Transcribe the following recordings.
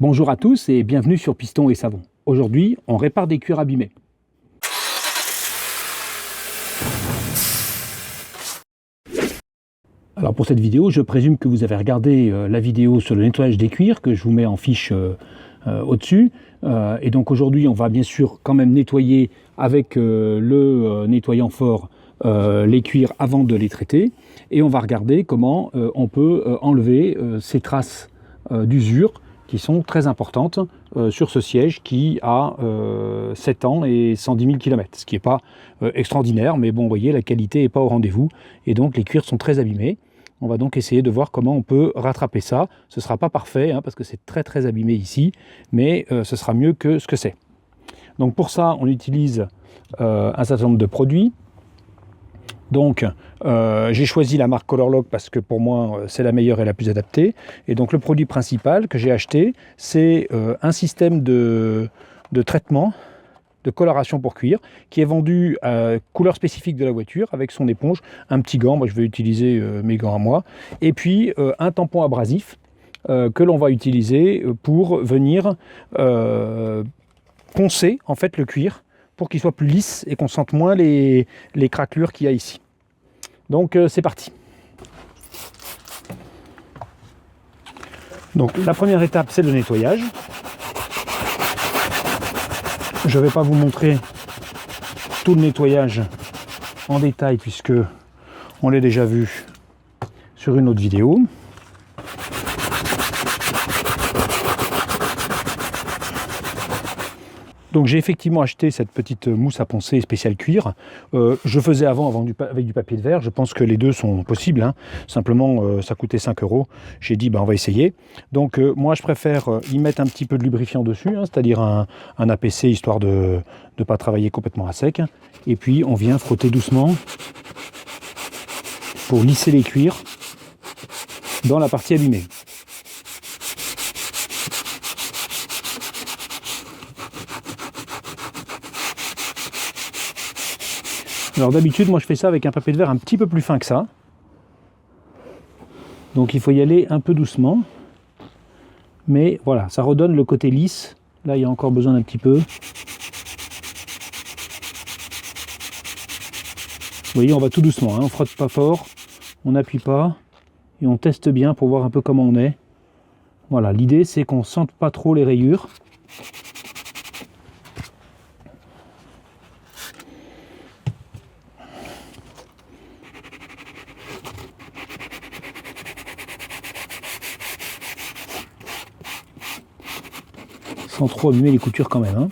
Bonjour à tous et bienvenue sur Piston et Savon. Aujourd'hui, on répare des cuirs abîmés. Alors pour cette vidéo, je présume que vous avez regardé la vidéo sur le nettoyage des cuirs que je vous mets en fiche au-dessus. Et donc aujourd'hui, on va bien sûr quand même nettoyer avec le nettoyant fort les cuirs avant de les traiter. Et on va regarder comment on peut enlever ces traces d'usure qui sont très importantes sur ce siège qui a 7 ans et 110 000 km, ce qui n'est pas extraordinaire, mais bon, vous voyez, la qualité n'est pas au rendez-vous, et donc les cuirs sont très abîmés. On va donc essayer de voir comment on peut rattraper ça. Ce ne sera pas parfait, parce que c'est très abîmé ici, mais ce sera mieux que ce que c'est. Donc pour ça, on utilise un certain nombre de produits. Donc j'ai choisi la marque Colorlock parce que pour moi c'est la meilleure et la plus adaptée. Et donc le produit principal que j'ai acheté, c'est un système de traitement, de coloration pour cuir, qui est vendu à couleur spécifique de la voiture avec son éponge, un petit gant, moi je vais utiliser mes gants à moi, et puis un tampon abrasif que l'on va utiliser pour venir poncer en fait le cuir, pour qu'il soit plus lisse et qu'on sente moins les craquelures qu'il y a ici. Donc c'est parti. Donc la première étape, c'est le nettoyage. Je ne vais pas vous montrer tout le nettoyage en détail puisque on l'a déjà vu sur une autre vidéo. Donc j'ai effectivement acheté cette petite mousse à poncer spéciale cuir. Je faisais avant avec du papier de verre. Je pense que les deux sont possibles. Simplement, ça coûtait 5 €. J'ai dit, on va essayer. Donc moi, je préfère y mettre un petit peu de lubrifiant dessus, c'est-à-dire un APC, histoire de ne pas travailler complètement à sec. Et puis, on vient frotter doucement pour lisser les cuirs dans la partie abîmée. Alors d'habitude, moi je fais ça avec un papier de verre un petit peu plus fin que ça. Donc il faut y aller un peu doucement. Mais voilà, ça redonne le côté lisse. Là, il y a encore besoin d'un petit peu. Vous voyez, on va tout doucement, on frotte pas fort, on n'appuie pas. Et on teste bien pour voir un peu comment on est. Voilà, l'idée c'est qu'on ne sente pas trop les rayures. Sans trop abîmer les coutures quand même.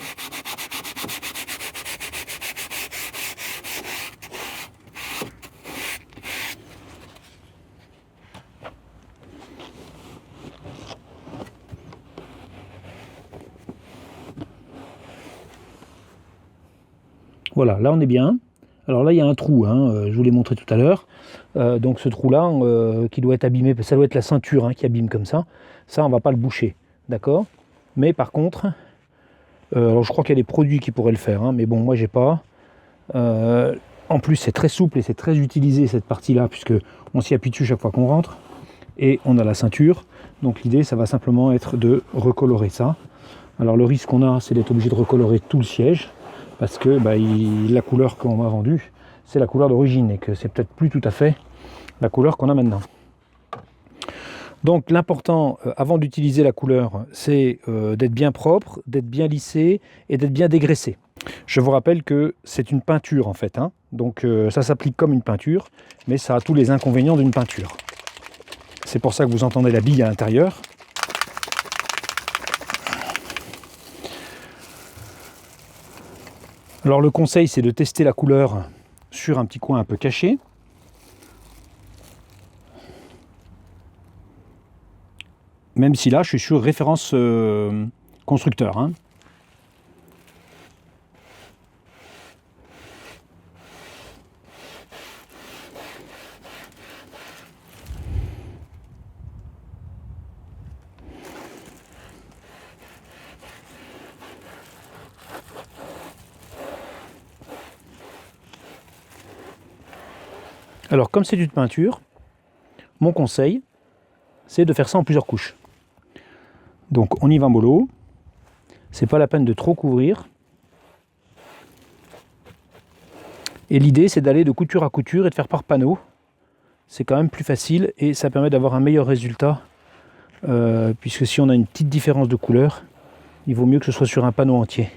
Voilà, là on est bien. Alors là il y a un trou, je vous l'ai montré tout à l'heure. Donc ce trou là qui doit être abîmé, ça doit être la ceinture qui abîme comme ça. Ça on va pas le boucher, d'accord? Mais par contre, alors je crois qu'il y a des produits qui pourraient le faire, mais bon moi j'ai pas. En plus c'est très souple et c'est très utilisé cette partie là, puisque on s'y appuie dessus chaque fois qu'on rentre. Et on a la ceinture. Donc l'idée ça va simplement être de recolorer ça. Alors le risque qu'on a, c'est d'être obligé de recolorer tout le siège, parce que la couleur qu'on m'a vendue, c'est la couleur d'origine, et que c'est peut-être plus tout à fait la couleur qu'on a maintenant. Donc l'important, avant d'utiliser la couleur, c'est d'être bien propre, d'être bien lissé et d'être bien dégraissé. Je vous rappelle que c'est une peinture en fait, donc ça s'applique comme une peinture, mais ça a tous les inconvénients d'une peinture. C'est pour ça que vous entendez la bille à l'intérieur. Alors le conseil, c'est de tester la couleur sur un petit coin un peu caché. Même si là, je suis sur référence constructeur. Alors comme c'est une peinture, mon conseil, c'est de faire ça en plusieurs couches. Donc on y va mollo. C'est pas la peine de trop couvrir. Et l'idée, c'est d'aller de couture à couture et de faire par panneau. C'est quand même plus facile et ça permet d'avoir un meilleur résultat. Puisque si on a une petite différence de couleur, il vaut mieux que ce soit sur un panneau entier.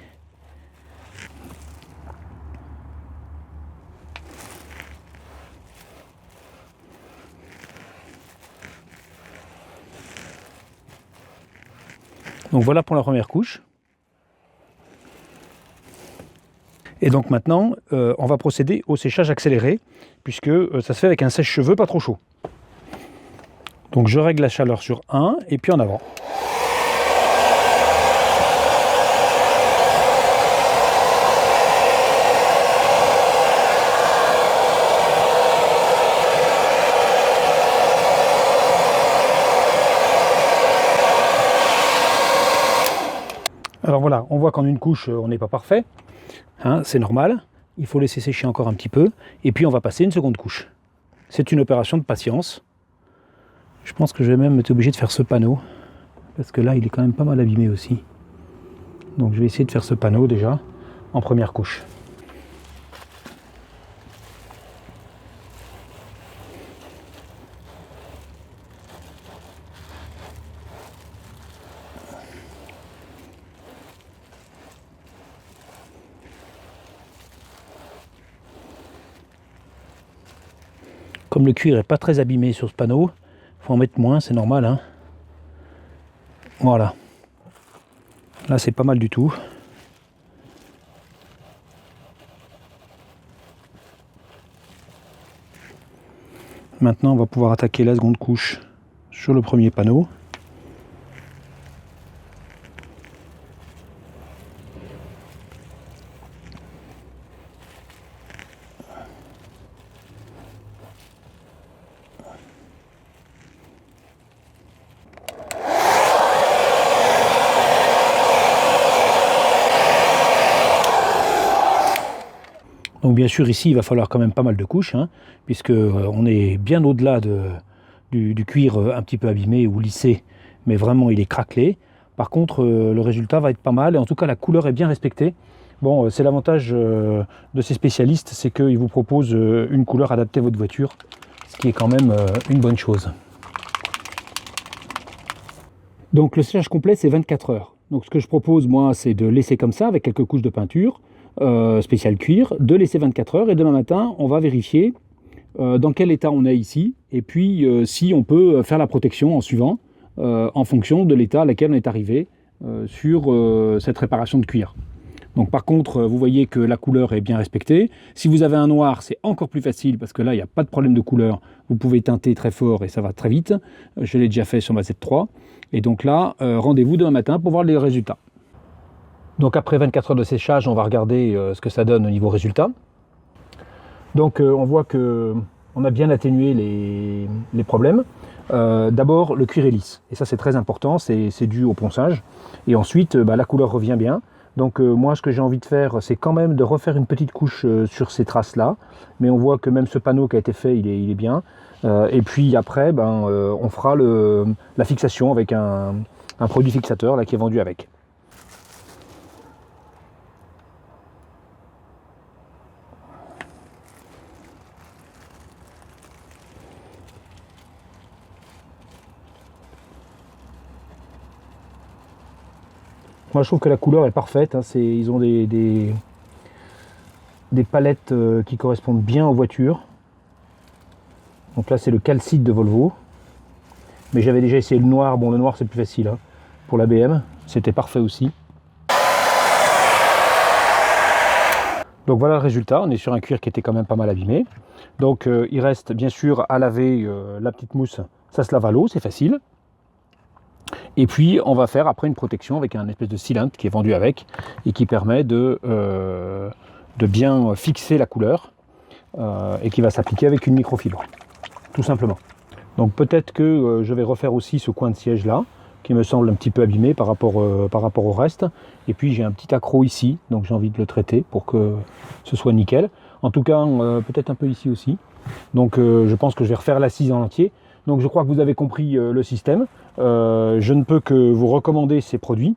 Donc voilà pour la première couche. Et donc maintenant, on va procéder au séchage accéléré, puisque ça se fait avec un sèche-cheveux pas trop chaud. Donc je règle la chaleur sur 1 et puis en avant. Alors voilà, on voit qu'en une couche, on n'est pas parfait. Hein, c'est normal. Il faut laisser sécher encore un petit peu. Et puis on va passer une seconde couche. C'est une opération de patience. Je pense que je vais même être obligé de faire ce panneau. Parce que là, il est quand même pas mal abîmé aussi. Donc je vais essayer de faire ce panneau déjà en première couche. Comme le cuir n'est pas très abîmé sur ce panneau, il faut en mettre moins, c'est normal. Hein. Voilà. Là, c'est pas mal du tout. Maintenant, on va pouvoir attaquer la seconde couche sur le premier panneau. Donc bien sûr ici il va falloir quand même pas mal de couches, hein, puisque on est bien au-delà du cuir un petit peu abîmé ou lissé, mais vraiment il est craquelé. Par contre le résultat va être pas mal, et en tout cas la couleur est bien respectée. Bon, c'est l'avantage de ces spécialistes, c'est qu'ils vous proposent une couleur adaptée à votre voiture, ce qui est quand même une bonne chose. Donc le séchage complet c'est 24 heures. Donc ce que je propose moi c'est de laisser comme ça avec quelques couches de peinture. Spécial cuir, de laisser 24 heures et demain matin on va vérifier dans quel état on est ici et puis si on peut faire la protection en suivant en fonction de l'état à laquelle on est arrivé sur cette réparation de cuir. Donc par contre vous voyez que la couleur est bien respectée. Si vous avez un noir c'est encore plus facile parce que là il n'y a pas de problème de couleur, vous pouvez teinter très fort et ça va très vite. Je l'ai déjà fait sur ma Z3 et donc là rendez-vous demain matin pour voir les résultats. Donc après 24 heures de séchage, on va regarder ce que ça donne au niveau résultat. Donc on voit qu'on a bien atténué les problèmes. D'abord le cuir est lisse, et ça c'est très important, c'est dû au ponçage. Et ensuite la couleur revient bien. Donc moi ce que j'ai envie de faire c'est quand même de refaire une petite couche sur ces traces là. Mais on voit que même ce panneau qui a été fait il est bien. Et puis après on fera la fixation avec un produit fixateur là, qui est vendu avec. Moi je trouve que la couleur est parfaite, hein. Ils ont des palettes qui correspondent bien aux voitures. Donc là c'est le calcite de Volvo. Mais j'avais déjà essayé le noir, bon le noir c'est plus facile hein. Pour la BM, c'était parfait aussi. Donc voilà le résultat, on est sur un cuir qui était quand même pas mal abîmé. Donc il reste bien sûr à laver la petite mousse, ça se lave à l'eau, c'est facile. Et puis on va faire après une protection avec un espèce de cylindre qui est vendu avec et qui permet de bien fixer la couleur et qui va s'appliquer avec une microfibre, tout simplement. Donc peut-être que je vais refaire aussi ce coin de siège là, qui me semble un petit peu abîmé par rapport au reste. Et puis j'ai un petit accroc ici, donc j'ai envie de le traiter pour que ce soit nickel. En tout cas, peut-être un peu ici aussi. Donc je pense que je vais refaire l'assise en entier. Donc je crois que vous avez compris le système. je ne peux que vous recommander ces produits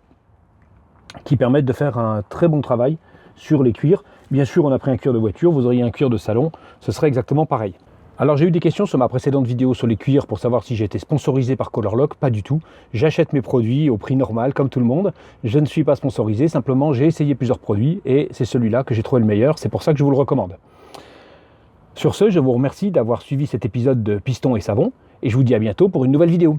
qui permettent de faire un très bon travail sur les cuirs. Bien sûr, on a pris un cuir de voiture, vous auriez un cuir de salon, ce serait exactement pareil. Alors j'ai eu des questions sur ma précédente vidéo sur les cuirs pour savoir si j'étais sponsorisé par Colorlock. Pas du tout. J'achète mes produits au prix normal comme tout le monde. Je ne suis pas sponsorisé, simplement j'ai essayé plusieurs produits et c'est celui-là que j'ai trouvé le meilleur. C'est pour ça que je vous le recommande. Sur ce, je vous remercie d'avoir suivi cet épisode de Piston et Savon et je vous dis à bientôt pour une nouvelle vidéo.